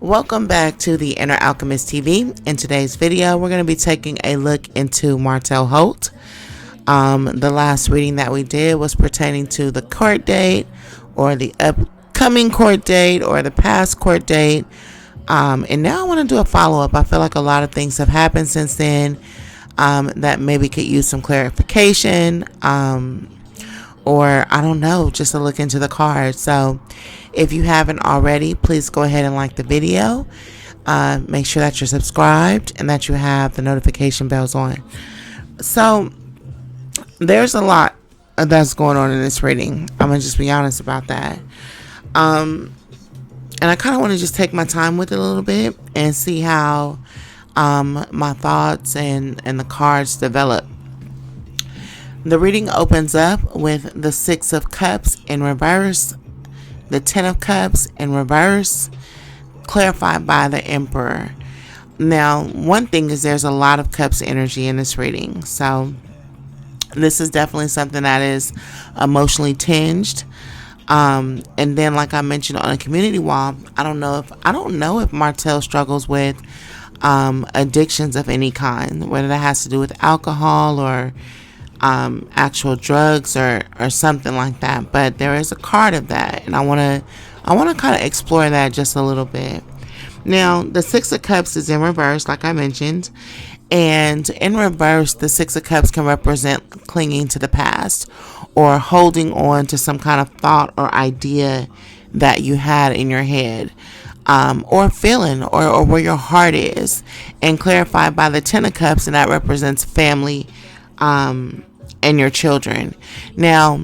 Welcome back to the InherAlchemist TV. In today's video, we're going to be taking a look into Martell Holt. The last reading that we did was pertaining to the court date, or the upcoming court date, or the past court date. And now I want to do a follow-up. I feel like a lot of things have happened since then that maybe could use some clarification, or I don't know, just to look into the cards. So if you haven't already, please go ahead and like the video. Make sure that you're subscribed and that you have the notification bells on. So there's a lot that's going on in this reading. I'm going to just be honest about that. And I kind of want to just take my time with it a little bit and see how my thoughts and the cards develop. The reading opens up with the Six of Cups in reverse, the Ten of Cups in reverse, clarified by the Emperor. Now, one thing is there's a lot of Cups energy in this reading. So this is definitely something that is emotionally tinged. And then, like I mentioned on a community wall, I don't know if Martell struggles with addictions of any kind, whether that has to do with alcohol or actual drugs or something like that. But there is a card of that, and I want to kind of explore that just a little bit. Now, the Six of Cups is in reverse, like I mentioned, and in reverse, the Six of Cups can represent clinging to the past or holding on to some kind of thought or idea that you had in your head, or feeling, or where your heart is, and clarified by the Ten of Cups, and that represents family and your children. Now,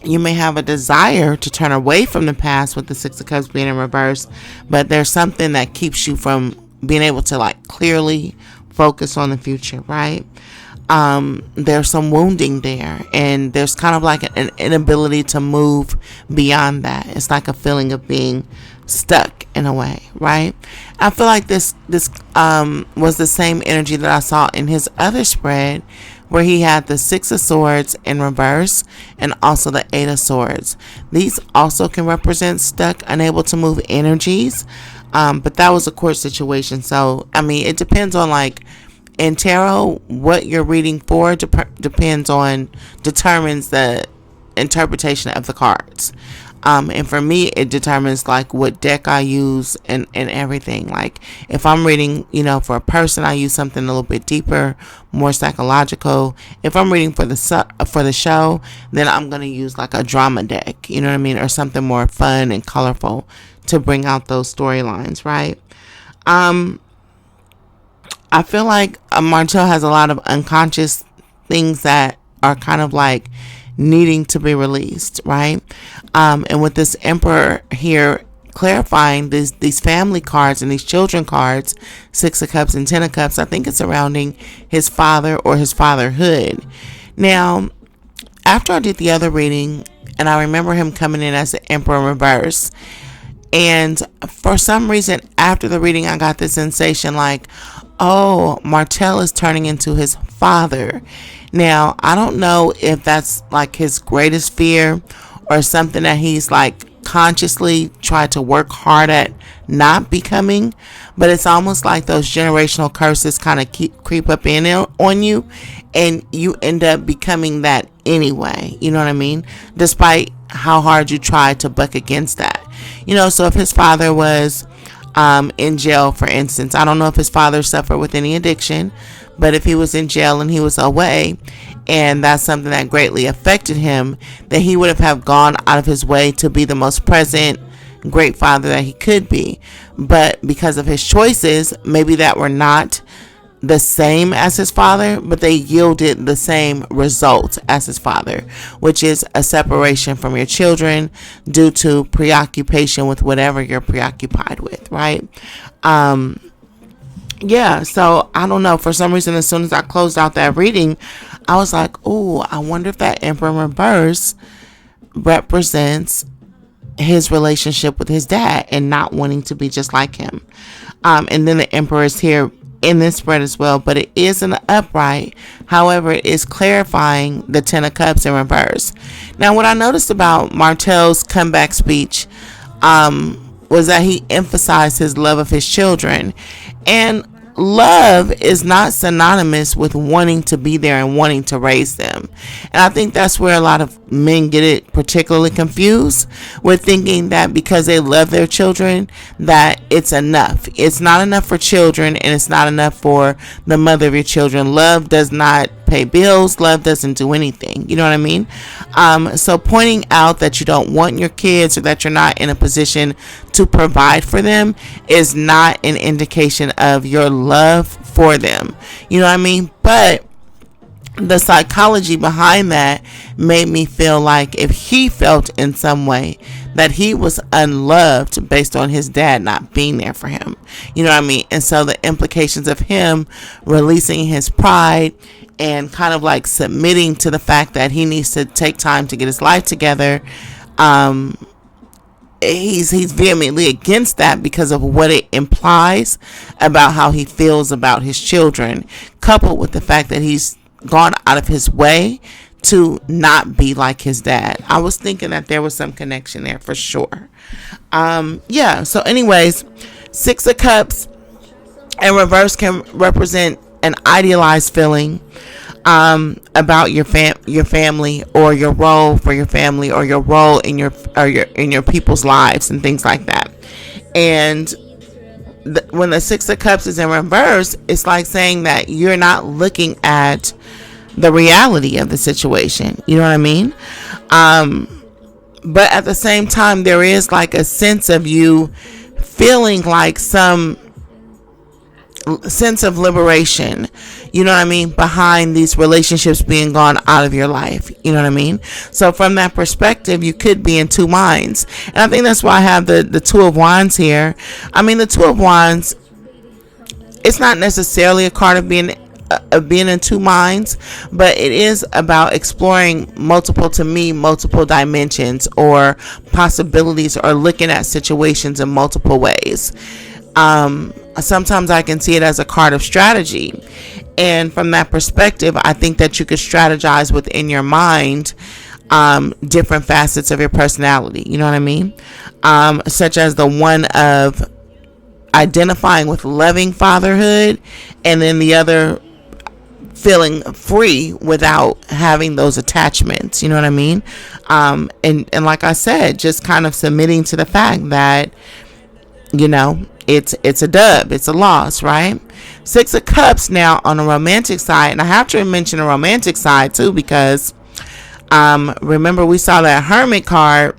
you may have a desire to turn away from the past with the Six of Cups being in reverse, but there's something that keeps you from being able to clearly focus on the future, right? There's some wounding there, and there's kind of like an inability to move beyond that. It's like a feeling of being stuck in a way, right? I feel like this was the same energy that I saw in his other spread, where he had the Six of Swords in reverse and also the Eight of Swords. These also can represent stuck, unable to move energies, but that was a court situation. So I mean, it depends on, in tarot, what you're reading for determines the interpretation of the cards. And for me, it determines what deck I use and everything. If I'm reading, for a person, I use something a little bit deeper, more psychological. If I'm reading for the show, then I'm going to use a drama deck, you know what I mean? Or something more fun and colorful to bring out those storylines, right? I feel like Martell has a lot of unconscious things that are kind of needing to be released, right? And with this Emperor here clarifying these family cards and these children cards, Six of Cups and Ten of Cups, I think it's surrounding his father or his fatherhood. Now, after I did the other reading, and I remember him coming in as the Emperor in reverse, and for some reason after the reading, I got this sensation oh, Martell is turning into his father. Now, I don't know if that's his greatest fear or something that he's consciously tried to work hard at not becoming, but it's almost like those generational curses kind of creep up in on you, and you end up becoming that anyway, you know what I mean? Despite how hard you try to buck against that. So if his father was in jail, for instance, I don't know if his father suffered with any addiction, but if he was in jail and he was away, and that's something that greatly affected him, then he would have gone out of his way to be the most present, great father that he could be. But because of his choices, maybe that were not the same as his father, but they yielded the same result as his father, which is a separation from your children due to preoccupation with whatever you're preoccupied with, right? Yeah, so I don't know. For some reason, as soon as I closed out that reading, I was like, oh, I wonder if that Emperor in reverse represents his relationship with his dad and not wanting to be just like him. And then the Emperor is here in this spread as well, but it is an upright. However, it is clarifying the Ten of Cups in reverse. Now, what I noticed about Martell's comeback speech, was that he emphasized his love of his children. And love is not synonymous with wanting to be there and wanting to raise them. And I think that's where a lot of men get it particularly confused, with thinking that because they love their children that it's enough. It's not enough for children, and it's not enough for the mother of your children. Love does not pay bills. Love doesn't do anything. You know what I mean? So pointing out that you don't want your kids, or that you're not in a position to provide for them, is not an indication of your love for them. You know what I mean? But the psychology behind that made me feel like if he felt in some way that he was unloved based on his dad not being there for him. You know what I mean? And so the implications of him releasing his pride and kind of like submitting to the fact that he needs to take time to get his life together, he's vehemently against that because of what it implies about how he feels about his children, coupled with the fact that he's gone out of his way to not be like his dad. I was thinking that there was some connection there for sure. So anyways, Six of Cups in reverse can represent an idealized feeling about your family, or your role for your family, or your role in your people's lives and things like that. And when the Six of Cups is in reverse, it's like saying that you're not looking at the reality of the situation. You know what I mean? But at the same time, there is like a sense of you feeling like some sense of liberation, you know what I mean, behind these relationships being gone out of your life. You know what I mean? So from that perspective, you could be in two minds. And I think that's why I have the Two of Wands here. I mean, the Two of Wands, it's not necessarily a card of being in two minds, but it is about exploring multiple dimensions or possibilities, or looking at situations in multiple ways. Sometimes I can see it as a card of strategy. And from that perspective, I think that you could strategize within your mind different facets of your personality. You know what I mean? Such as the one of identifying with loving fatherhood, and then the other feeling free without having those attachments. You know what I mean? And like I said, just kind of submitting to the fact that, you know, it's a dub, it's a loss, right? Six of Cups now on the romantic side, and I have to mention the romantic side too, because remember we saw that Hermit card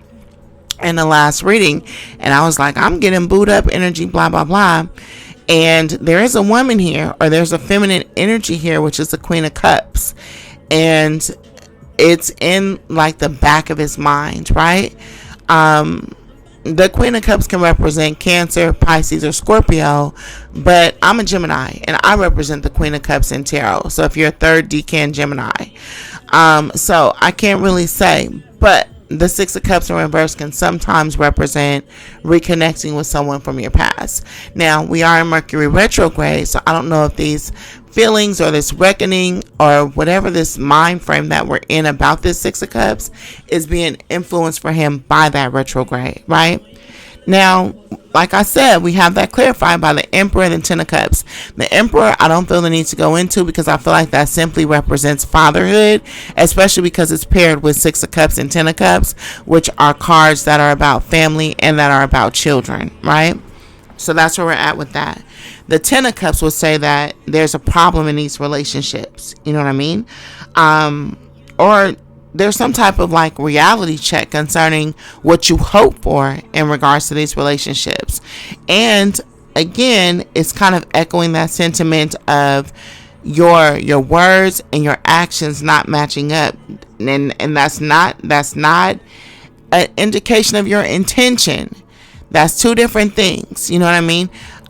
in the last reading, and I was like, I'm getting booed up energy, blah blah blah. And there is a woman here, or there's a feminine energy here, which is the Queen of Cups, and it's in like the back of his mind, right? The Queen of Cups can represent Cancer, Pisces, or Scorpio, but I'm a Gemini, and I represent the Queen of Cups in tarot. So if you're a third decan Gemini, so I can't really say, but the Six of Cups in reverse can sometimes represent reconnecting with someone from your past. Now, we are in Mercury retrograde, so I don't know if these feelings or this reckoning or whatever this mind frame that we're in about this Six of Cups is being influenced for him by that retrograde, right? Now, like I said, we have that clarified by the Emperor and the Ten of Cups. The Emperor, I don't feel the need to go into, because I feel like that simply represents fatherhood, especially because it's paired with Six of Cups and Ten of Cups, which are cards that are about family and that are about children, right? So that's where we're at with that. The Ten of Cups will say that there's a problem in these relationships. You know what I mean? Or there's some type of like reality check concerning what you hope for in regards to these relationships. And again, it's kind of echoing that sentiment of your words and your actions not matching up. And that's not an indication of your intention. That's two different things. You know what I mean?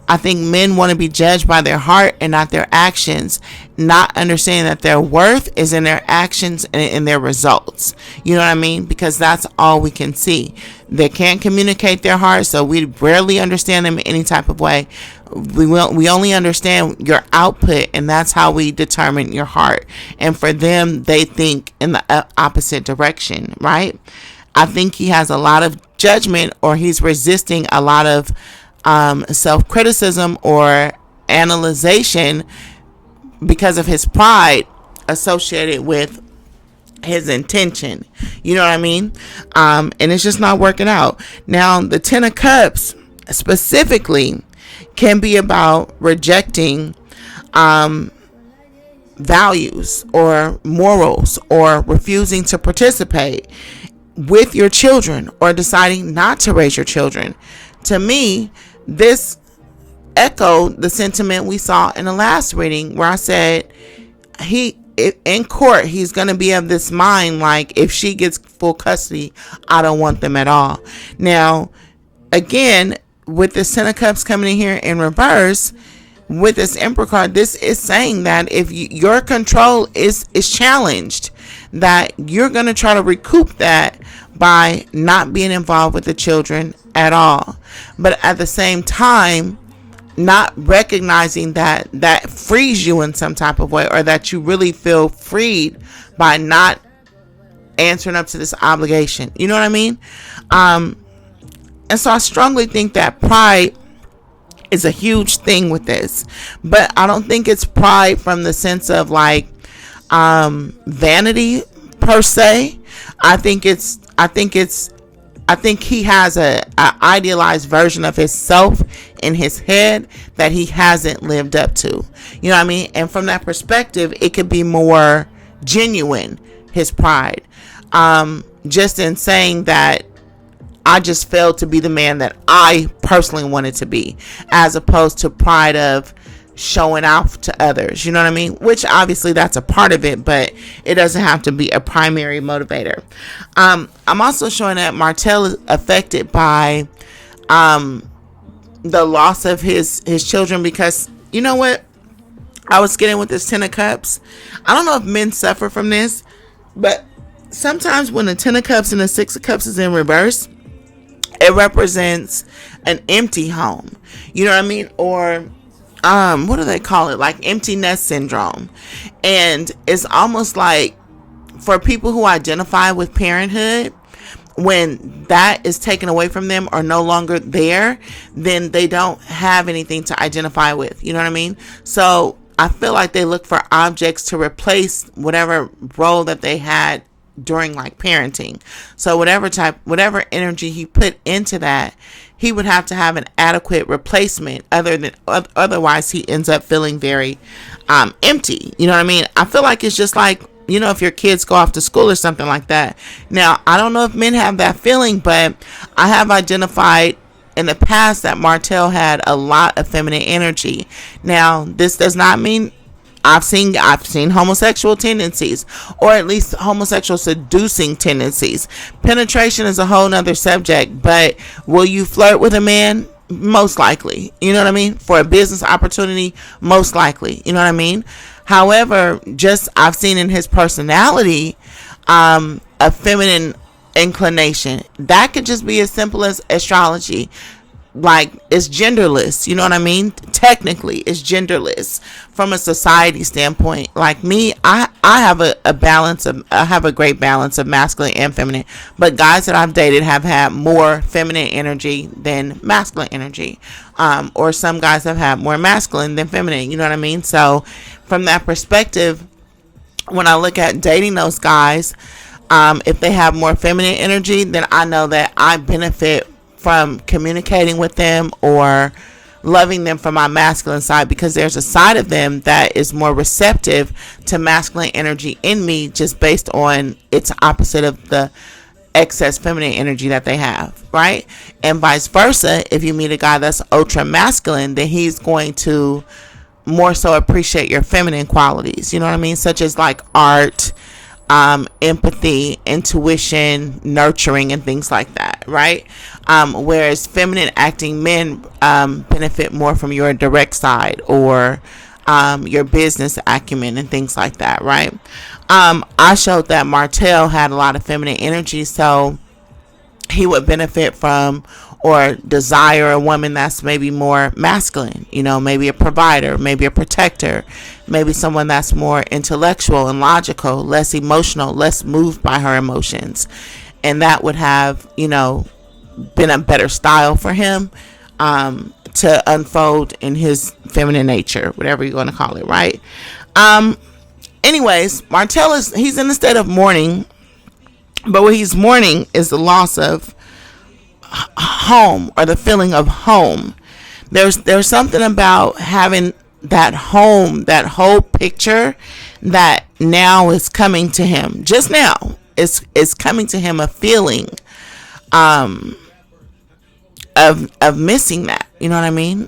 I think men want to be judged by their heart and not their actions, not understanding that their worth is in their actions and in their results. You know what I mean? Because that's all we can see. They can't communicate their heart, so we rarely understand them in any type of way. We only understand your output, and that's how we determine your heart. And for them, they think in the opposite direction, right? I think he has a lot of judgment, or he's resisting a lot of self-criticism or analyzation because of his pride associated with his intention. You know what I mean? And it's just not working out. Now, the Ten of Cups specifically can be about rejecting values or morals, or refusing to participate with your children, or deciding not to raise your children. To me, this echoed the sentiment we saw in the last reading, where I said in court, he's going to be of this mind, like, if she gets full custody, I don't want them at all. Now, again, with this Ten of Cups coming in here in reverse, with this Emperor card, this is saying that if your control is challenged, that you're going to try to recoup that by not being involved with the children at all. But at the same time, not recognizing that frees you in some type of way, or that you really feel freed by not answering up to this obligation. You know what I mean? And so I strongly think that pride is a huge thing with this, but I don't think it's pride from the sense of like vanity per se. I think he has a idealized version of himself in his head that he hasn't lived up to. You know what I mean? And from that perspective, it could be more genuine, his pride. Just in saying that I just failed to be the man that I personally wanted to be, as opposed to pride of showing off to others. You know what I mean? Which obviously that's a part of it, but it doesn't have to be a primary motivator. I'm also showing that Martell is affected by the loss of his children, because you know what I was getting with this Ten of Cups? I don't know if men suffer from this, but sometimes when the Ten of Cups and the Six of Cups is in reverse, it represents an empty home. You know what I mean? Or what do they call it? Like empty nest syndrome. And it's almost like, for people who identify with parenthood, when that is taken away from them or no longer there, then they don't have anything to identify with. You know what I mean? So I feel like they look for objects to replace whatever role that they had during like parenting. So whatever energy he put into that, he would have to have an adequate replacement, otherwise he ends up feeling very empty. You know what I mean? I feel like it's just like, you know, if your kids go off to school or something like that. Now, I don't know if men have that feeling, but I have identified in the past that Martell had a lot of feminine energy. Now, this does not mean I've seen homosexual tendencies, or at least homosexual seducing tendencies. Penetration is a whole nother subject, but will you flirt with a man? Most likely. You know what I mean? For a business opportunity, most likely. You know what I mean? However, just I've seen in his personality a feminine inclination. That could just be as simple as astrology. Like, it's genderless. You know what I mean? Technically, it's genderless from a society standpoint. Like me, I have a great balance of masculine and feminine. But guys that I've dated have had more feminine energy than masculine energy. Or some guys have had more masculine than feminine. You know what I mean? So from that perspective, when I look at dating those guys, if they have more feminine energy, then I know that I benefit from communicating with them or loving them from my masculine side, because there's a side of them that is more receptive to masculine energy in me, just based on its opposite of the excess feminine energy that they have, right? And vice versa, if you meet a guy that's ultra masculine, then he's going to more so appreciate your feminine qualities, you know what I mean, such as like art, empathy, intuition, nurturing, and things like that, right? Whereas feminine acting men benefit more from your direct side, or your business acumen and things like that, right? I showed that Martell had a lot of feminine energy, so he would benefit from or desire a woman that's maybe more masculine, you know, maybe a provider, maybe a protector, maybe someone that's more intellectual and logical, less emotional, less moved by her emotions. and that would have, been a better style for him to unfold in his feminine nature, whatever you're going to call it, right? Anyways, Martell he's in a state of mourning, but what he's mourning is the loss of home, or the feeling of home. There's something about having that home, that whole picture, that now is coming to him. Just now, it's coming to him, a feeling of missing that. You know what I mean?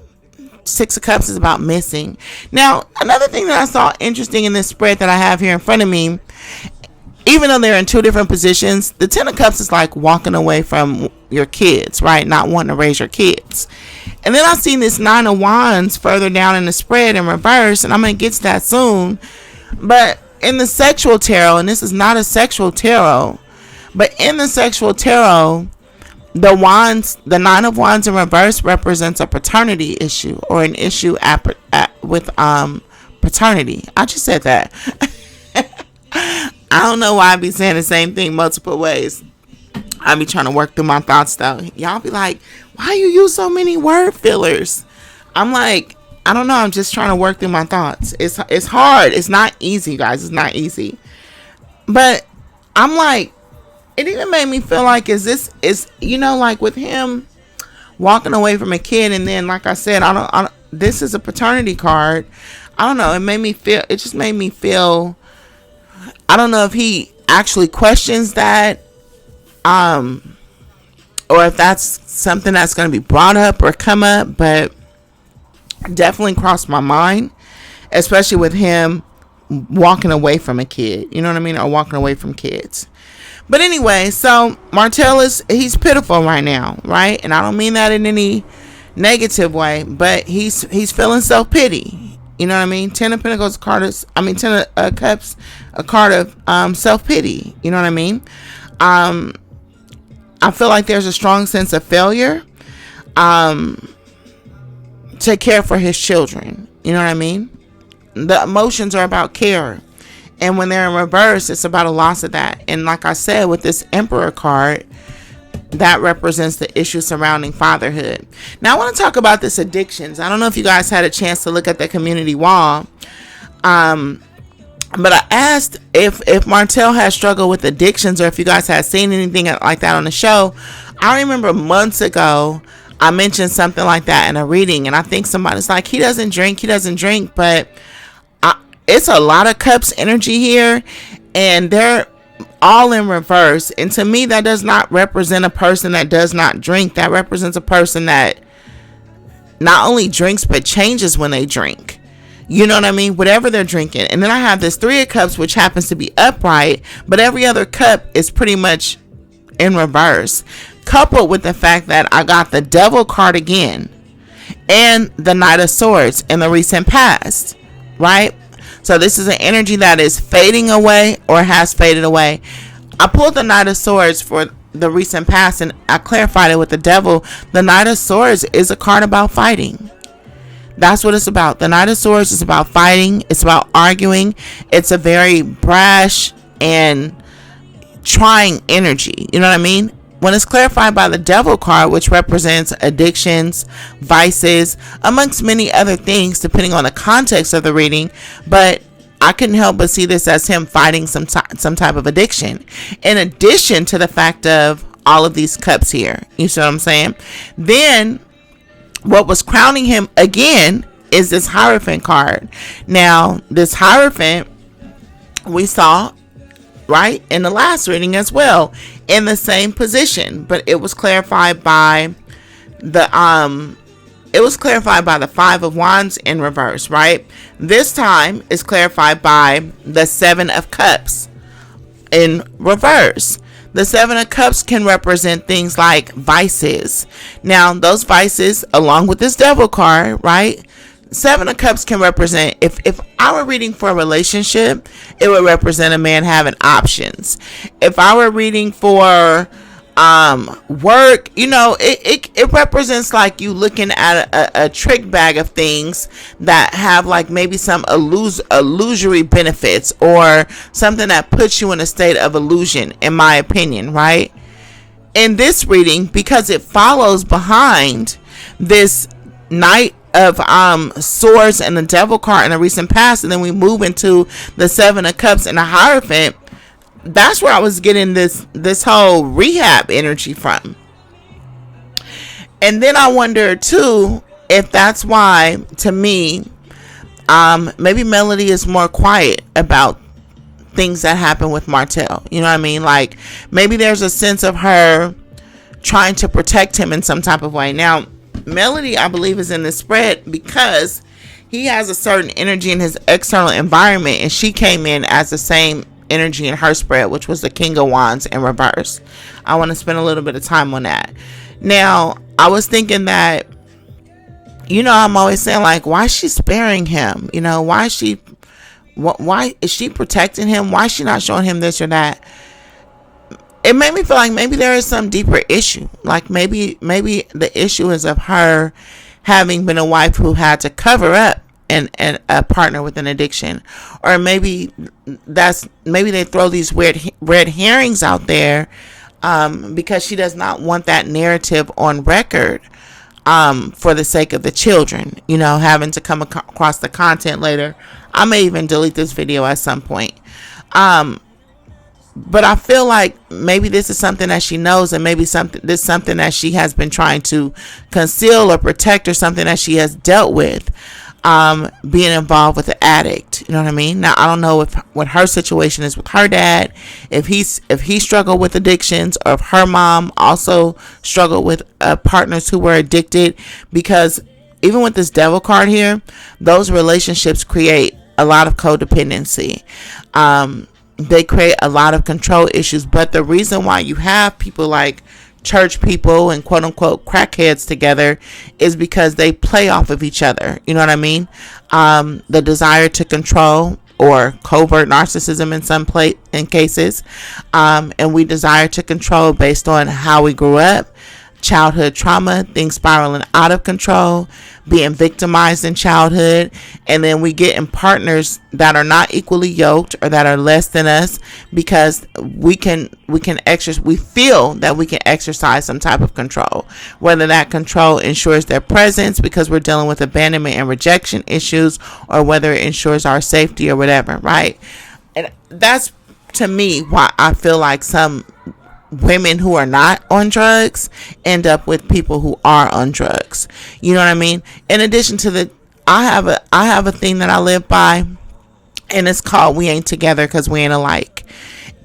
Six of Cups is about missing. Now, another thing that I saw interesting in this spread that I have here in front of me, even though they're in two different positions, the Ten of Cups is like walking away from your kids, right? Not wanting to raise your kids. And then I seen this Nine of Wands further down in the spread in reverse, and I'm going to get to that soon. But in the sexual tarot, and this is not a sexual tarot, but in the sexual tarot, the Nine of Wands in reverse represents a paternity issue, or an issue with paternity. I just said that. I don't know why I be saying the same thing multiple ways. I be trying to work through my thoughts though. Y'all be like, why you use so many word fillers? I'm like, I don't know. I'm just trying to work through my thoughts. It's hard. It's not easy, guys. It's not easy. But I'm like, it even made me feel like, like with him walking away from a kid, and then, like I said, this is a paternity card. I don't know. It just made me feel, I don't know if he actually questions that, or if that's something that's going to be brought up or come up, but definitely crossed my mind, especially with him walking away from a kid, you know what I mean, or walking away from kids. But anyway, so Martell he's pitiful right now, right? And I don't mean that in any negative way, but he's feeling self-pity. You know what I mean? Ten of Pentacles, Ten of Cups, a card of self-pity. You know what I mean? I feel like there's a strong sense of failure to care for his children. You know what I mean? The emotions are about care. And when they're in reverse, it's about a loss of that. And like I said, with this Emperor card, that represents the issue surrounding fatherhood. Now, I want to talk about this addictions. I don't know if you guys had a chance to look at the community wall. But I asked if Martell has struggled with addictions, or if you guys had seen anything like that on the show. I remember months ago, I mentioned something like that in a reading. And I think somebody's like, he doesn't drink. But it's a lot of cups energy here, and they're all in reverse. And to me, that does not represent a person that does not drink. That represents a person that not only drinks, but changes when they drink. You know what I mean? Whatever they're drinking. And then I have this Three of Cups, which happens to be upright, but every other cup is pretty much in reverse. Coupled with the fact that I got the Devil card again, and the Knight of Swords in the recent past, right? So this is an energy that is fading away, or has faded away. I pulled the Knight of Swords for the recent past, and I clarified it with the Devil. The Knight of Swords is a card about fighting. That's what it's about. The Knight of Swords is about fighting. It's about arguing. It's a very brash and trying energy. You know what I mean? When it's clarified by the Devil card, which represents addictions, vices, amongst many other things, depending on the context of the reading. But I couldn't help but see this as him fighting some type of addiction, in addition to the fact of all of these cups here. You see what I'm saying? Then what was crowning him again is this Hierophant card. Now, this Hierophant we saw right in the last reading as well, in the same position, but it was clarified by the Five of Wands in reverse, right? This time is clarified by the Seven of Cups in reverse. The Seven of Cups can represent things like vices. Now, those vices, along with this Devil card, right? Seven of Cups can represent, if I were reading for a relationship, it would represent a man having options. If I were reading for work, it represents like you looking at a trick bag of things that have like maybe some illusory benefits, or something that puts you in a state of illusion, in my opinion, right? in this reading, because it follows behind this Knight of Swords and the Devil card in the recent past, and then we move into the Seven of Cups and the Hierophant, that's where I was getting this whole rehab energy from. And then I wonder too if that's why, to me, maybe Melody is more quiet about things that happen with Martell. You know what I mean? Like, maybe there's a sense of her trying to protect him in some type of way. Now, Melody, I believe, is in this spread because he has a certain energy in his external environment, and she came in as the same energy in her spread, which was the King of Wands in reverse. I want to spend a little bit of time on that. Now, I was thinking that, you know, I'm always saying, like, why is she sparing him? You know, why is she protecting him? Why is she not showing him this or that? It made me feel like maybe there is some deeper issue. Like maybe the issue is of her having been a wife who had to cover up and a partner with an addiction, or maybe they throw these weird red herrings out there because she does not want that narrative on record for the sake of the children, you know, having to come across the content later. I may even delete this video at some point. But I feel like maybe this is something that she knows, and maybe something that she has been trying to conceal or protect, or something that she has dealt with, being involved with the addict. You know what I mean? Now, I don't know what her situation is with her dad, if he struggled with addictions, or if her mom also struggled with partners who were addicted, because even with this Devil card here, those relationships create a lot of codependency. They create a lot of control issues. But the reason why you have people like church people and quote unquote crackheads together is because they play off of each other. You know what I mean? The desire to control, or covert narcissism in cases. And we desire to control based on how we grew up, childhood trauma, things spiraling out of control, being victimized in childhood, and then we get in partners that are not equally yoked or that are less than us, because we feel that we can exercise some type of control, whether that control ensures their presence because we're dealing with abandonment and rejection issues, or whether it ensures our safety or whatever, right? And that's, to me, why I feel like some women who are not on drugs end up with people who are on drugs. You know what I mean? In addition to I have a thing that I live by, and it's called "We Ain't Together Because We Ain't Alike."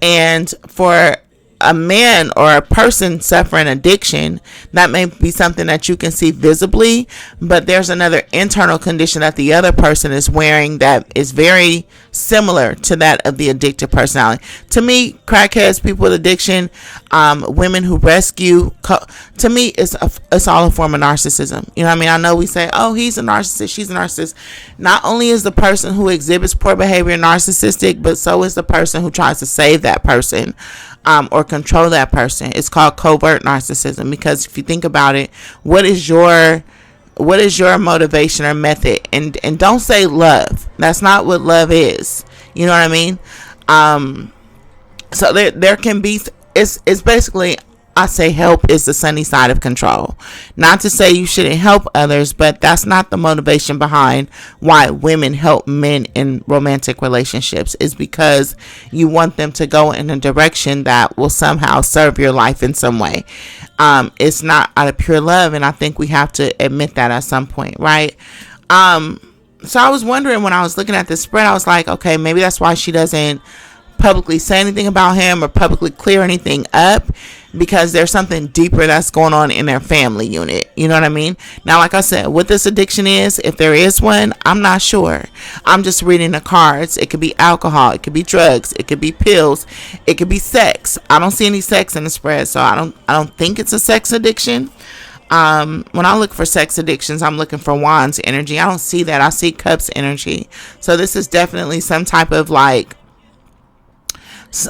And for a man or a person suffering addiction, that may be something that you can see visibly, but there's another internal condition that the other person is wearing that is very similar to that of the addicted personality. To me, crackheads, people with addiction, women who rescue, to me, it's all a form of narcissism. You know what I mean? I know we say, oh, he's a narcissist, she's a narcissist. Not only is the person who exhibits poor behavior narcissistic, but so is the person who tries to save that person, or control that person. It's called covert narcissism, because if you think about it, what is your motivation or method? And don't say love. That's not what love is. You know what I mean? So there can be, it's basically, I say help is the sunny side of control. Not to say you shouldn't help others, but that's not the motivation behind why women help men in romantic relationships. Is because you want them to go in a direction that will somehow serve your life in some way. It's not out of pure love, and I think we have to admit that at some point, right? So I was wondering, when I was looking at this spread, I was like, okay, maybe that's why she doesn't publicly say anything about him or publicly clear anything up, because there's something deeper that's going on in their family unit. You know what I mean? Now, like I said, what this addiction is, if there is one, I'm not sure. I'm just reading the cards. It could be alcohol, it could be drugs, it could be pills, it could be sex. I don't see any sex in the spread, so I don't think it's a sex addiction. When I look for sex addictions, I'm looking for wands energy. I don't see that. I see cups energy. So this is definitely some type of like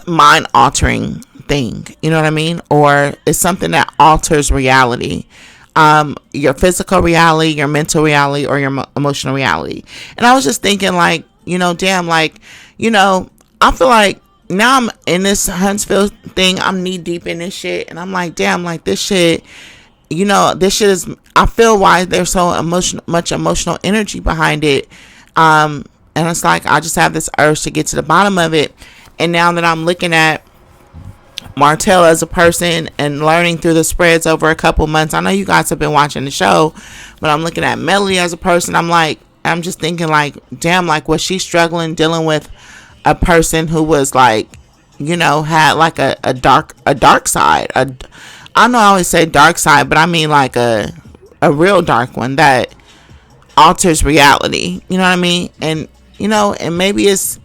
mind altering thing, you know what I mean? Or it's something that alters reality, your physical reality, your mental reality, or your emotional reality. And I was just thinking, like, you know, damn, like, you know, I feel like now I'm in this Huntsville thing. I'm knee deep in this shit, and I'm like, damn, like this shit. This shit is. I feel why there's so much emotional energy behind it. And it's like I just have this urge to get to the bottom of it. And now that I'm looking at Martell as a person and learning through the spreads over a couple months, I know you guys have been watching the show, but I'm looking at Melody as a person. I'm just thinking like, damn, like was she struggling dealing with a person who was like, had like a dark side. I know I always say dark side, but I mean like a real dark one that alters reality. You know what I mean? And and maybe it's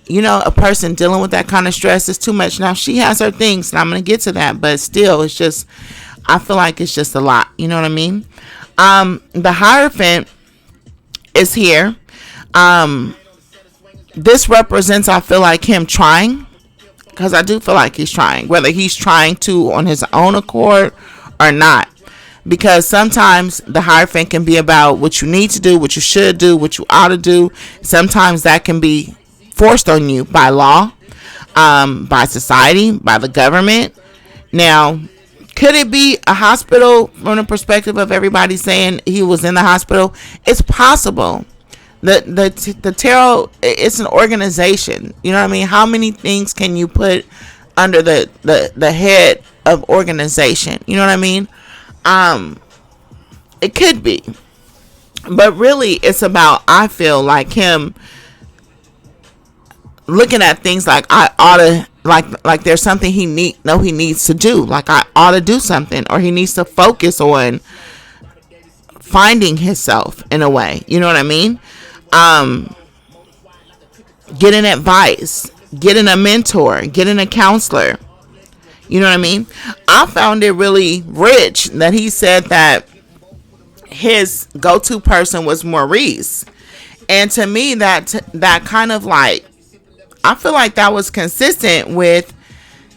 a person dealing with that kind of stress is too much. Now she has her things, and I'm gonna get to that, but still, it's just I feel like it's just a lot. You know what I mean? The Hierophant is here. This represents, I feel like, him trying, because I do feel like he's trying, whether he's trying to on his own accord or not. Because sometimes the Hierophant can be about what you need to do, what you should do, what you ought to do. Sometimes that can be forced on you by law, by society, by the government. Now, could it be a hospital from the perspective of everybody saying he was in the hospital? It's possible. The tarot, it's an organization. You know what I mean? How many things can you put under the head of organization? You know what I mean? It could be, but really it's about, I feel like, him looking at things like I ought to, like there's something he needs to do, like I ought to do something, or he needs to focus on finding himself in a way. You know what I mean? Getting advice, getting a mentor, getting a counselor. You know what I mean? I found it really rich that he said that his go-to person was Maurice. And to me, that kind of like, I feel like that was consistent with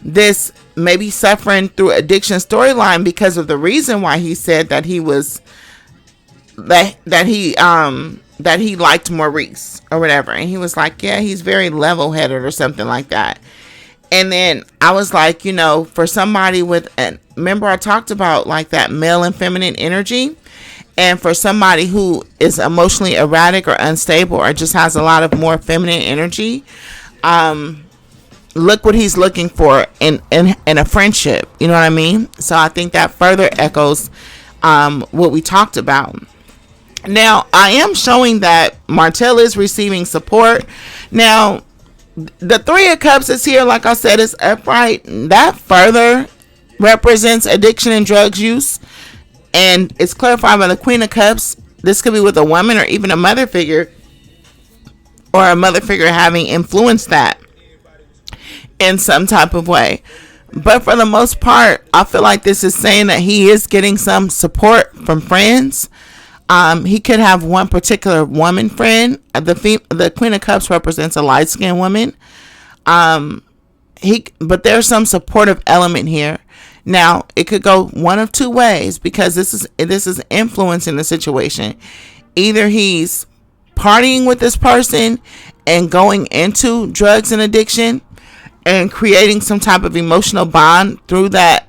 this maybe suffering through addiction storyline, because of the reason why he said that he was, that he liked Maurice or whatever. And he was like, yeah, he's very level-headed or something like that. And then I was like, for somebody with, remember I talked about like that male and feminine energy, and for somebody who is emotionally erratic or unstable or just has a lot of more feminine energy, look what he's looking for in a friendship. You know what I mean? So I think that further echoes what we talked about. Now, I am showing that Martell is receiving support. Now, the Three of Cups is here, like I said, is upright. That further represents addiction and drugs use. And it's clarified by the Queen of Cups. This could be with a woman or even a mother figure, or a mother figure having influenced that in some type of way. But for the most part, I feel like this is saying that he is getting some support from friends. He could have one particular woman friend. The Queen of Cups represents a light-skinned woman. But there's some supportive element here. Now, it could go one of two ways, because this is influencing the situation. Either he's partying with this person and going into drugs and addiction and creating some type of emotional bond through that,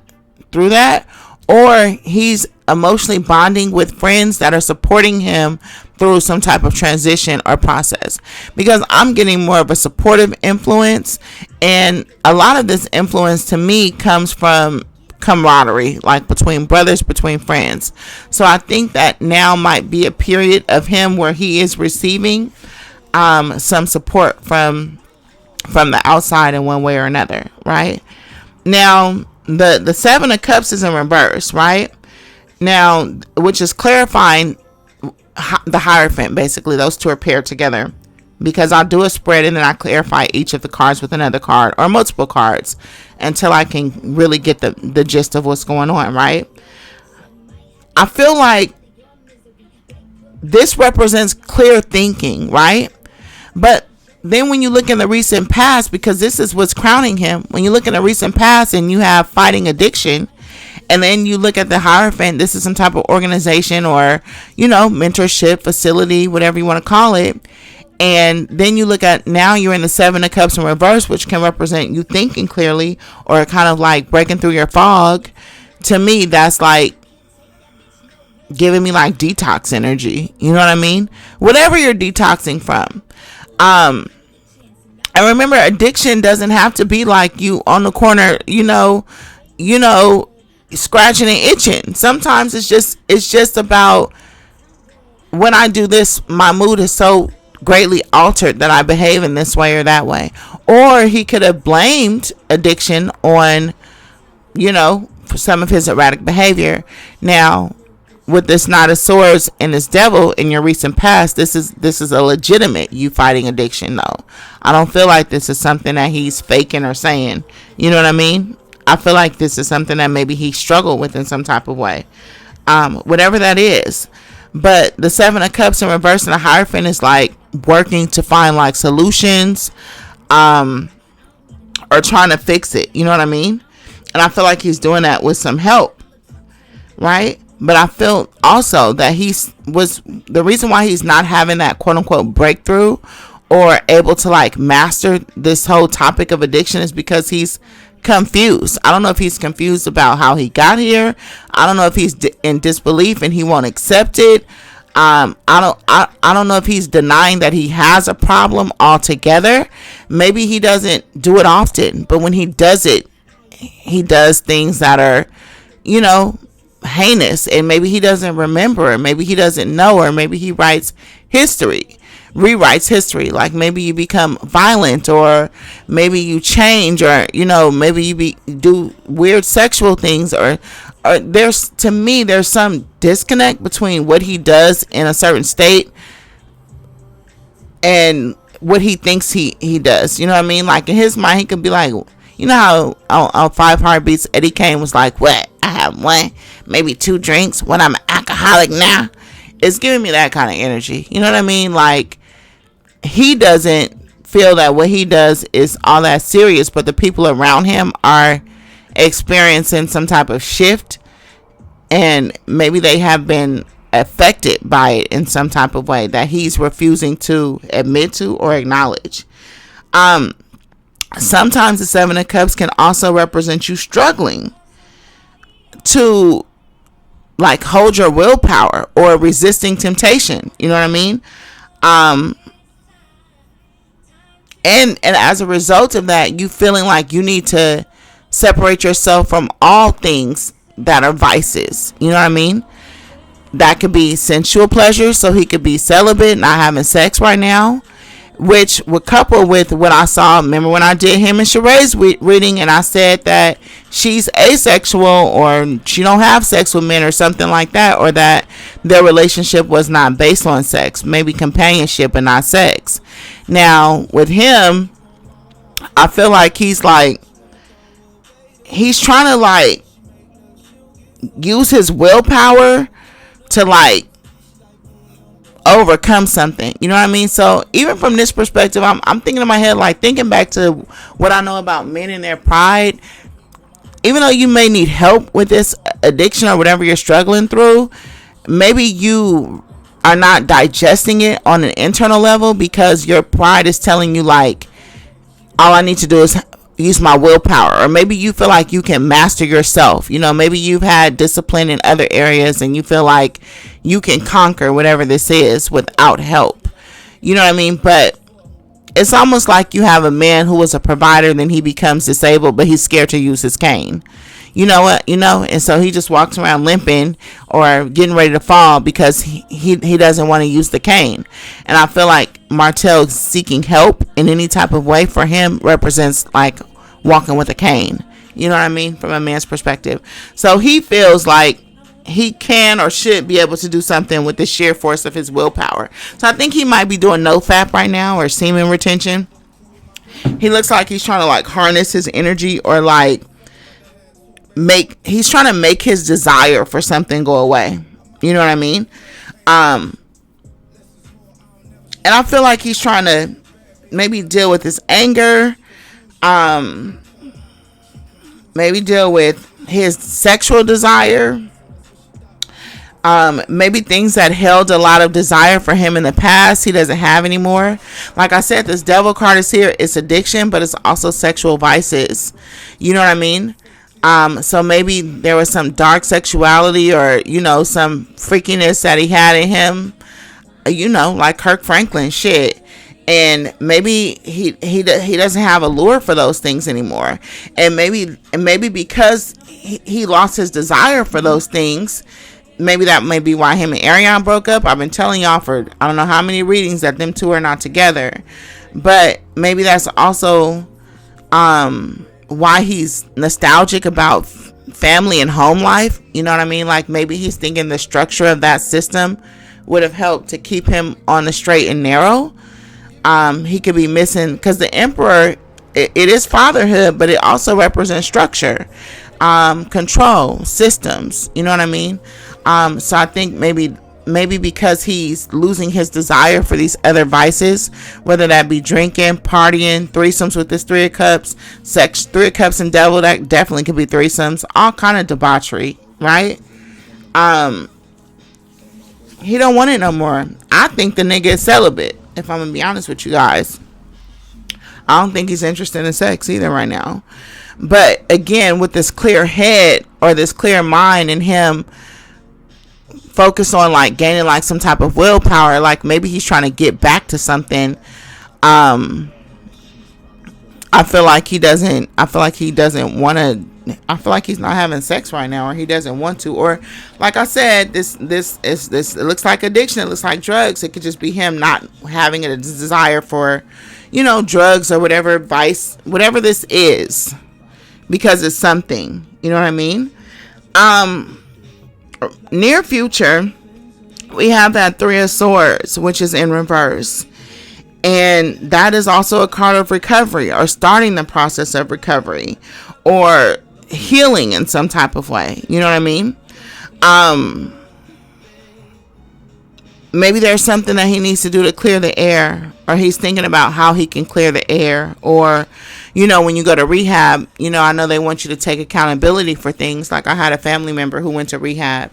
or he's emotionally bonding with friends that are supporting him through some type of transition or process. Because I'm getting more of a supportive influence, and a lot of this influence to me comes from camaraderie, like between brothers, between friends. So I think that now might be a period of him where he is receiving some support from the outside in one way or another, right? Now, the Seven of Cups is in reverse, right? Now, which is clarifying the Hierophant. Basically, those two are paired together, because I'll do a spread and then I clarify each of the cards with another card or multiple cards until I can really get the gist of what's going on, right? I feel like this represents clear thinking, right? But then when you look in the recent past, because this is what's crowning him, when you look in the recent past and you have fighting addiction, and then you look at the Hierophant, this is some type of organization or, mentorship, facility, whatever you want to call it. And then you look at, now you're in the Seven of Cups in reverse, which can represent you thinking clearly or kind of like breaking through your fog. To me, that's like giving me like detox energy. You know what I mean? Whatever you're detoxing from. And remember, addiction doesn't have to be like you on the corner, scratching and itching. Sometimes it's just about, when I do this, my mood is so greatly altered that I behave in this way or that way. Or he could have blamed addiction on, for some of his erratic behavior. Now, with this Knight of Swords and this Devil in your recent past, this is a legitimate you fighting addiction, though. I don't feel like this is something that he's faking or saying. You know what I mean? I feel like this is something that maybe he struggled with in some type of way. Whatever that is. But the Seven of Cups in reverse and the Hierophant is like working to find like solutions, or trying to fix it. You know what I mean? And I feel like he's doing that with some help, right? But I feel also that the reason why he's not having that quote unquote breakthrough or able to like master this whole topic of addiction is because he's confused. I don't know if he's confused about how he got here. I don't know if he's in disbelief and he won't accept it. I don't know if he's denying that he has a problem altogether. Maybe he doesn't do it often, but when he does it, he does things that are, heinous, and maybe he doesn't remember, or maybe he doesn't know, or maybe he rewrites history. Like maybe you become violent, or maybe you change, or maybe you do weird sexual things, or there's some disconnect between what he does in a certain state and what he thinks he does. You know what I mean? Like in his mind, he could be like, how on 5 Heartbeats, Eddie Kane was like, what? I have one, maybe 2 drinks when I'm an alcoholic now. It's giving me that kind of energy. You know what I mean? Like, he doesn't feel that what he does is all that serious, but the people around him are experiencing some type of shift, and maybe they have been affected by it in some type of way that he's refusing to admit to or acknowledge. Sometimes the Seven of Cups can also represent you struggling to like hold your willpower or resisting temptation. You know what I mean? And as a result of that, you feeling like you need to separate yourself from all things that are vices. You know what I mean? That could be sensual pleasure, so he could be celibate, not having sex right now, which would couple with what I saw. Remember when I did him and Sheree's reading, and I said that she's asexual, or she don't have sex with men, or something like that, or that their relationship was not based on sex, maybe companionship and not sex. Now with him, I feel like he's trying to like use his willpower to like overcome something. You know what I mean? So even from this perspective, I'm thinking in my head, like thinking back to what I know about men and their pride. Even though you may need help with this addiction or whatever you're struggling through, maybe you are not digesting it on an internal level because your pride is telling you like, all I need to do is use my willpower. Or maybe you feel like you can master yourself. Maybe you've had discipline in other areas and you feel like you can conquer whatever this is without help. You know what I mean? But it's almost like you have a man who was a provider, then he becomes disabled, but he's scared to use his cane. You know what? And so he just walks around limping or getting ready to fall because he doesn't want to use the cane. And I feel like Martell seeking help in any type of way for him represents like walking with a cane. You know what I mean? From a man's perspective. So he feels like he can or should be able to do something with the sheer force of his willpower. So I think he might be doing NoFap right now, or semen retention. He looks like he's trying to like harness his energy, or like he's trying to make his desire for something go away. You know what I mean? And I feel like he's trying to maybe deal with his anger, maybe deal with his sexual desire, Maybe things that held a lot of desire for him in the past, he doesn't have anymore. Like I said, this devil card is here. It's addiction, but it's also sexual vices. You know what I mean? So maybe there was some dark sexuality or, some freakiness that he had in him, like Kirk Franklin shit. And maybe he doesn't have a lure for those things anymore. And maybe because he lost his desire for those things, maybe that may be why him and Ariane broke up. I've been telling y'all for I don't know how many readings that them two are not together. But maybe that's also why he's nostalgic about family and home life. You know what I mean? Like maybe he's thinking the structure of that system would have helped to keep him on the straight and narrow. He could be missing, because the Emperor, it is fatherhood, but it also represents structure, control, systems. You know what I mean? So I think maybe because he's losing his desire for these other vices, whether that be drinking, partying, threesomes with this Three of Cups, sex, Three of Cups and Devil, that definitely could be threesomes, all kind of debauchery, right? He don't want it no more. I think the nigga is celibate, if I'm gonna be honest with you guys. I don't think he's interested in sex either right now. But again, with this clear head or this clear mind in him, focus on like gaining like some type of willpower, like maybe he's trying to get back to something. I feel like he doesn't want to. I feel like he's not having sex right now, or he doesn't want to, or like I said, this it looks like addiction, it looks like drugs. It could just be him not having a desire for, drugs or whatever vice, whatever this is, because it's something. You know what I mean? Near future, we have that Three of Swords, which is in reverse. And that is also a card of recovery, or starting the process of recovery, or healing in some type of way. You know what I mean? Maybe there's something that he needs to do to clear the air, or he's thinking about how he can clear the air. Or, when you go to rehab, I know they want you to take accountability for things. Like I had a family member who went to rehab,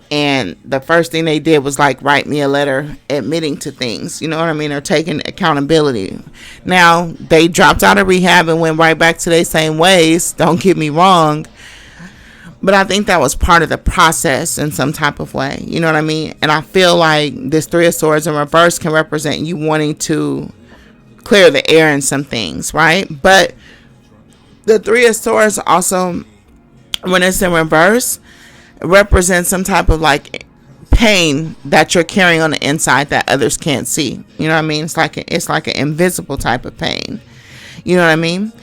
and the first thing they did was like write me a letter admitting to things, you know what I mean, or taking accountability. Now they dropped out of rehab and went right back to their same ways, don't get me wrong, but I think that was part of the process in some type of way, you know what I mean. And I feel like this Three of Swords in reverse can represent you wanting to clear the air in some things, right? But the Three of Swords also, when it's in reverse, represents some type of like pain that you're carrying on the inside that others can't see. You know what I mean? It's like an invisible type of pain. You know what I mean?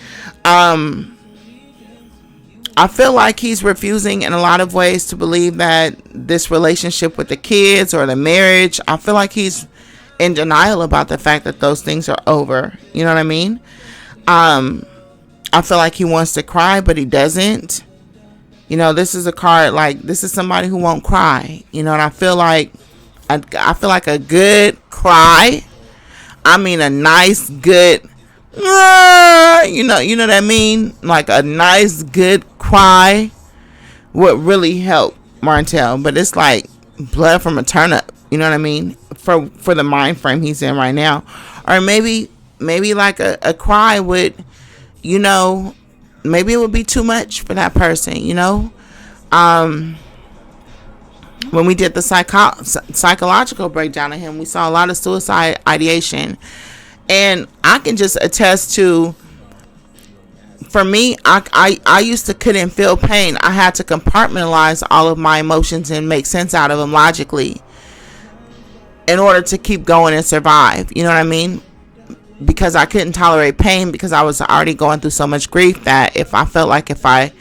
I feel like he's refusing in a lot of ways to believe that this relationship with the kids or the marriage, I feel like he's in denial about the fact that those things are over. You know what I mean? I feel like he wants to cry, but he doesn't. This is a card, like, this is somebody who won't cry, and I feel like a good cry, I mean a nice good, you know what I mean, like a nice good cry would really help Martell. But it's like blood from a turnip, you know what I mean, for the mind frame he's in right now. Or maybe like a cry would, maybe it would be too much for that person, When we did the psychological breakdown of him, we saw a lot of suicide ideation. And I can just attest to, for me, I used to couldn't feel pain. I had to compartmentalize all of my emotions and make sense out of them logically in order to keep going and survive. You know what I mean? Because I couldn't tolerate pain, because I was already going through so much grief that if I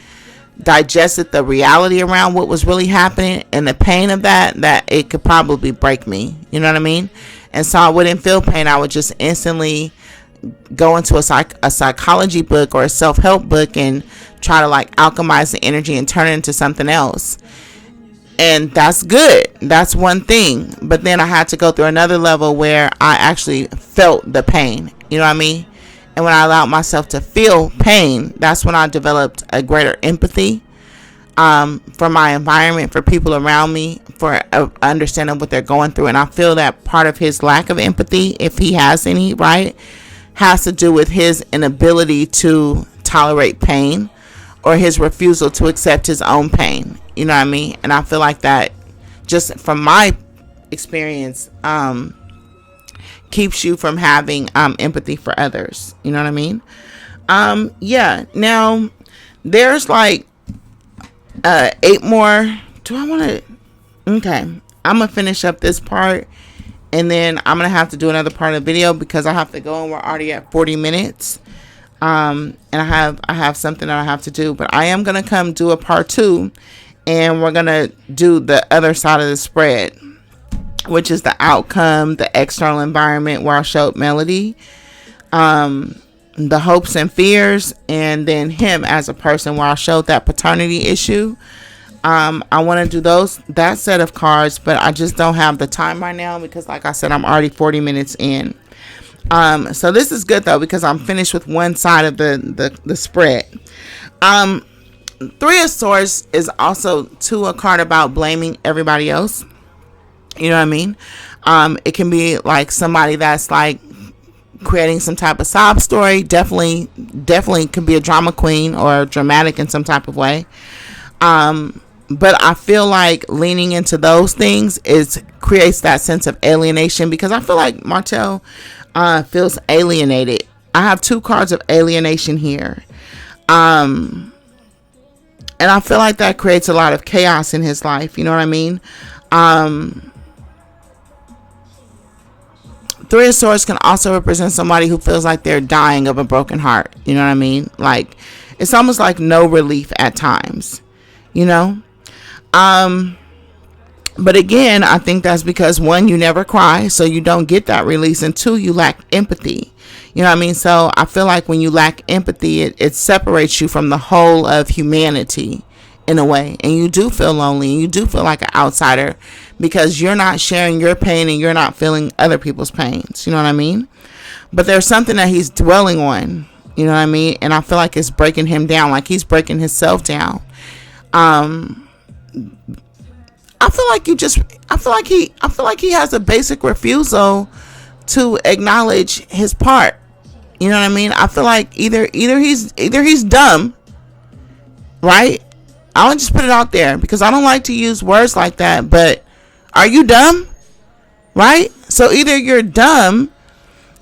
digested the reality around what was really happening and the pain of that it could probably break me. You know what I mean? And so I wouldn't feel pain. I would just instantly go into a psychology book or a self-help book and try to like alchemize the energy and turn it into something else. And that's good. That's one thing. But then I had to go through another level where I actually felt the pain. You know what I mean? And when I allowed myself to feel pain, that's when I developed a greater empathy. for my environment, for people around me, for understanding what they're going through. And I feel that part of his lack of empathy, if he has any, right, has to do with his inability to tolerate pain, or his refusal to accept his own pain. You know what I mean? And I feel like that, just from my experience, keeps you from having empathy for others. You know what I mean? Yeah. Now, there's like 8 more. Do I want to? Okay. I'm going to finish up this part, and then I'm going to have to do another part of the video because I have to go, and we're already at 40 minutes. And I have something that I have to do, but I am going to come do a part 2, and we're going to do the other side of the spread, which is the outcome, the external environment, where I showed Melody, the hopes and fears, and then him as a person, where I showed that paternity issue. I want to do that set of cards, but I just don't have the time right now because, like I said, I'm already 40 minutes in. So this is good though, because I'm finished with one side of the spread. 3 of Swords is also a card about blaming everybody else. You know what I mean? It can be like somebody that's like creating some type of sob story. Definitely could be a drama queen or dramatic in some type of way. But I feel like leaning into those things creates that sense of alienation, because I feel like Martell feels alienated. I have 2 cards of alienation here. And I feel like that creates a lot of chaos in his life. You know what I mean? 3 of Swords can also represent somebody who feels like they're dying of a broken heart. You know what I mean? Like, it's almost like no relief at times, you know? But again, I think that's because 1, you never cry, so you don't get that release, and 2, you lack empathy. You know what I mean? So I feel like when you lack empathy, it separates you from the whole of humanity in a way, and you do feel lonely, and you do feel like an outsider because you're not sharing your pain and you're not feeling other people's pains. You know what I mean? But there's something that he's dwelling on. You know what I mean? And I feel like it's breaking him down, like he's breaking himself down. I feel like he has a basic refusal to acknowledge his part. You know what I mean? I feel like either he's dumb, right? I'll just put it out there because I don't like to use words like that, but are you dumb? Right? So either you're dumb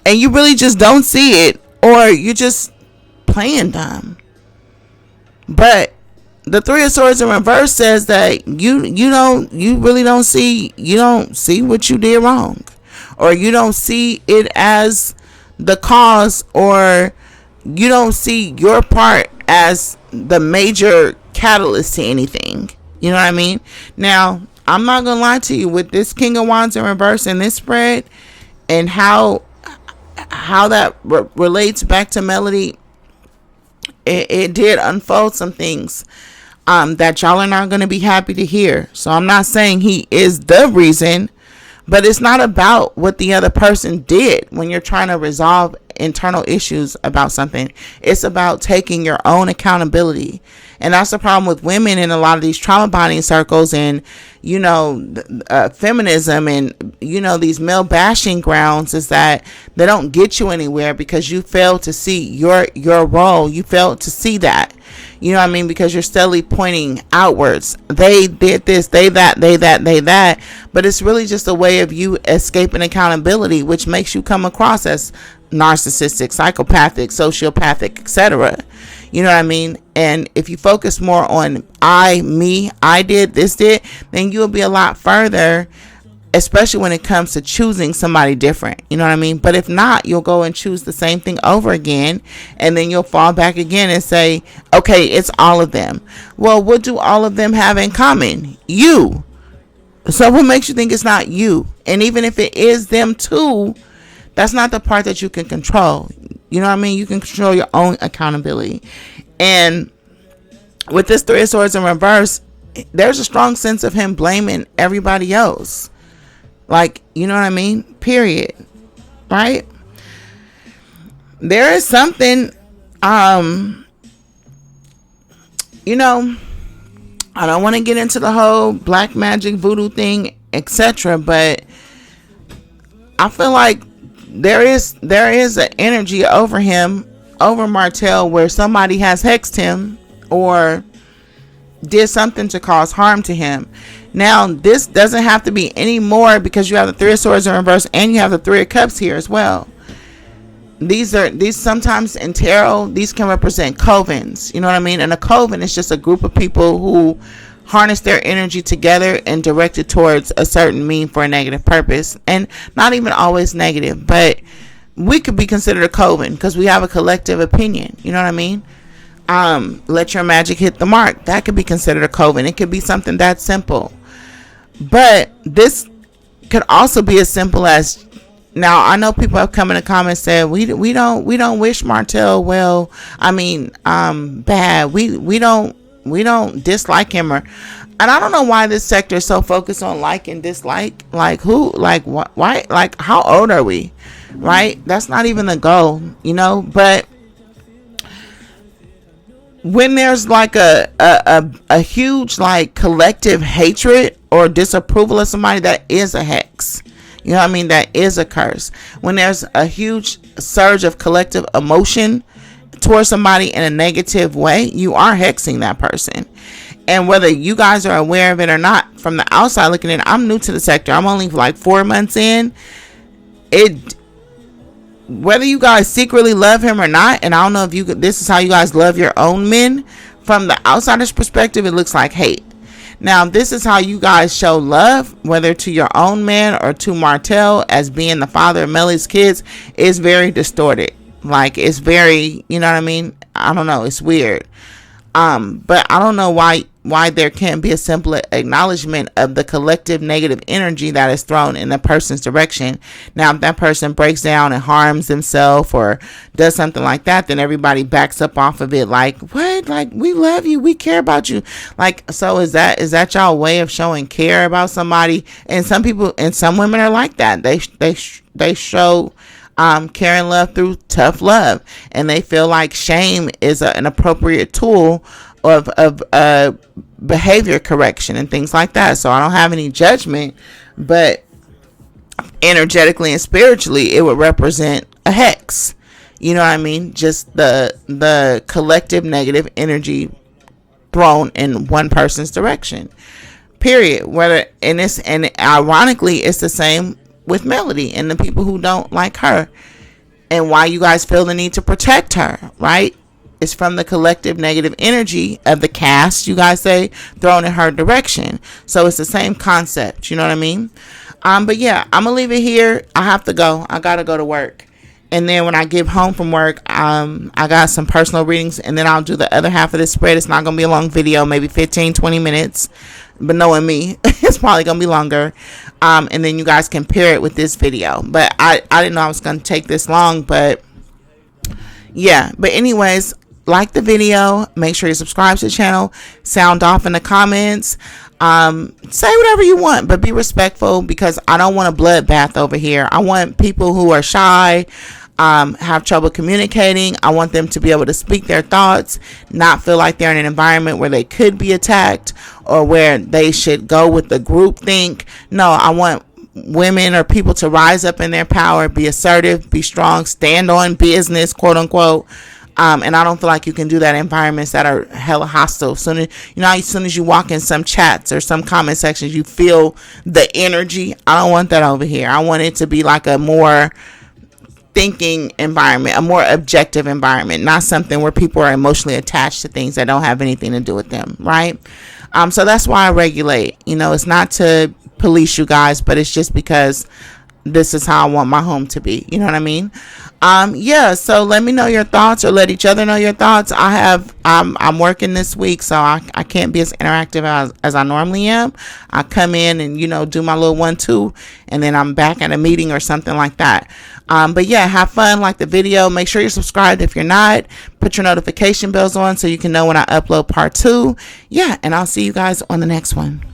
and you really just don't see it, or you're just playing dumb. But the 3 of Swords in reverse says that you really don't see what you did wrong, or you don't see it as the cause, or you don't see your part as the major catalyst to anything. You know what I mean? Now, I'm not gonna lie to you, with this King of Wands in reverse in this spread, and how that relates back to Melody, it did unfold some things that y'all are not going to be happy to hear. So I'm not saying he is the reason, but it's not about what the other person did when you're trying to resolve internal issues about something. It's about taking your own accountability. And that's the problem with women in a lot of these trauma bonding circles, and feminism, and these male bashing grounds, is that they don't get you anywhere because you fail to see your role. You fail to see that. You know what I mean? Because you're steadily pointing outwards. They did this, they that. But it's really just a way of you escaping accountability, which makes you come across as narcissistic, psychopathic, sociopathic, etc. You know what I mean? And if you focus more on I did, then you'll be a lot further, especially when it comes to choosing somebody different. You know what I mean? But if not, you'll go and choose the same thing over again, and then you'll fall back again and say, okay, it's all of them. Well, what do all of them have in common? You. So what makes you think it's not you? And even if it is them too, that's not the part that you can control. You know what I mean? You can control your own accountability. And with this 3 of Swords in reverse, there's a strong sense of him blaming everybody else. Like, you know what I mean? Period. Right? There is something, I don't want to get into the whole black magic voodoo thing, etc., but I feel like there is an energy over him, over Martell, where somebody has hexed him or did something to cause harm to him. Now, this doesn't have to be any more, because you have the Three of Swords in reverse and you have the Three of Cups here as well. These sometimes in tarot, these can represent covens, you know what I mean? And a coven is just a group of people who harness their energy together and direct it towards a certain mean for a negative purpose, and not even always negative, but we could be considered a coven because we have a collective opinion, you know what I mean? Let your magic hit the mark, that could be considered a coven. It could be something that simple, but this could also be as simple as, now I know people have come in the comments said we don't wish Martell well, I mean bad, we don't dislike him, and I don't know why this sector is so focused on like and dislike. Like who, like what, why, like how old are we, right? That's not even the goal, you know. But when there's like a huge like collective hatred or disapproval of somebody, that is a hex, you know what I mean? That is a curse. When there's a huge surge of collective emotion towards somebody in a negative way, you are hexing that person. And whether you guys are aware of it or not, from the outside looking in, I'm new to the sector, I'm only like 4 months in it, whether you guys secretly love him or not, and I don't know if this is how you guys love your own men, from the outsider's perspective it looks like hate. Now, this is how you guys show love, whether to your own man or to Martell as being the father of Melly's kids, is very distorted. Like, it's very, you know what I mean? I don't know, it's weird. But I don't know why there can't be a simple acknowledgement of the collective negative energy that is thrown in a person's direction. Now, if that person breaks down and harms himself or does something like that, then everybody backs up off of it. Like, what? Like, we love you, we care about you. Like, so is that y'all way of showing care about somebody? And some people and some women are like that. They show care and love through tough love, and they feel like shame is an appropriate tool of behavior correction and things like that. So I don't have any judgment, but energetically and spiritually it would represent a hex, you know what I mean? Just the collective negative energy thrown in one person's direction, period. And ironically it's the same with Melody and the people who don't like her, and why you guys feel the need to protect her, right? It's from the collective negative energy of the cast, you guys say, thrown in her direction. So it's the same concept, you know what I mean? But yeah, I'm gonna leave it here. I have to go, I gotta go to work, and then when I get home from work, I got some personal readings, and then I'll do the other half of this spread. It's not gonna be a long video, maybe 15-20 minutes, but knowing me, it's probably gonna be longer. And then you guys can pair it with this video. But I didn't know I was gonna take this long, but yeah. But anyways, like the video, make sure you subscribe to the channel, sound off in the comments, say whatever you want, but be respectful, because I don't want a bloodbath over here. I want people who are shy, have trouble communicating, I want them to be able to speak their thoughts, not feel like they're in an environment where they could be attacked or where they should go with the group think. No, I want women or people to rise up in their power, be assertive, be strong, stand on business, quote unquote. And I don't feel like you can do that in environments that are hella hostile. As soon as you walk in some chats or some comment sections, you feel the energy. I don't want that over here. I want it to be like a more thinking environment, a more objective environment, not something where people are emotionally attached to things that don't have anything to do with them, right? So that's why I regulate. You know, it's not to police you guys, but it's just because this is how I want my home to be, you know what I mean? Yeah, so let me know your thoughts, or let each other know your thoughts. I'm working this week, so I can't be as interactive as I normally am. I come in and, you know, do my little 1-2, and then I'm back at a meeting or something like that. But yeah, have fun, like the video, make sure you're subscribed if you're not, put your notification bells on so you can know when I upload part 2. Yeah, and I'll see you guys on the next one.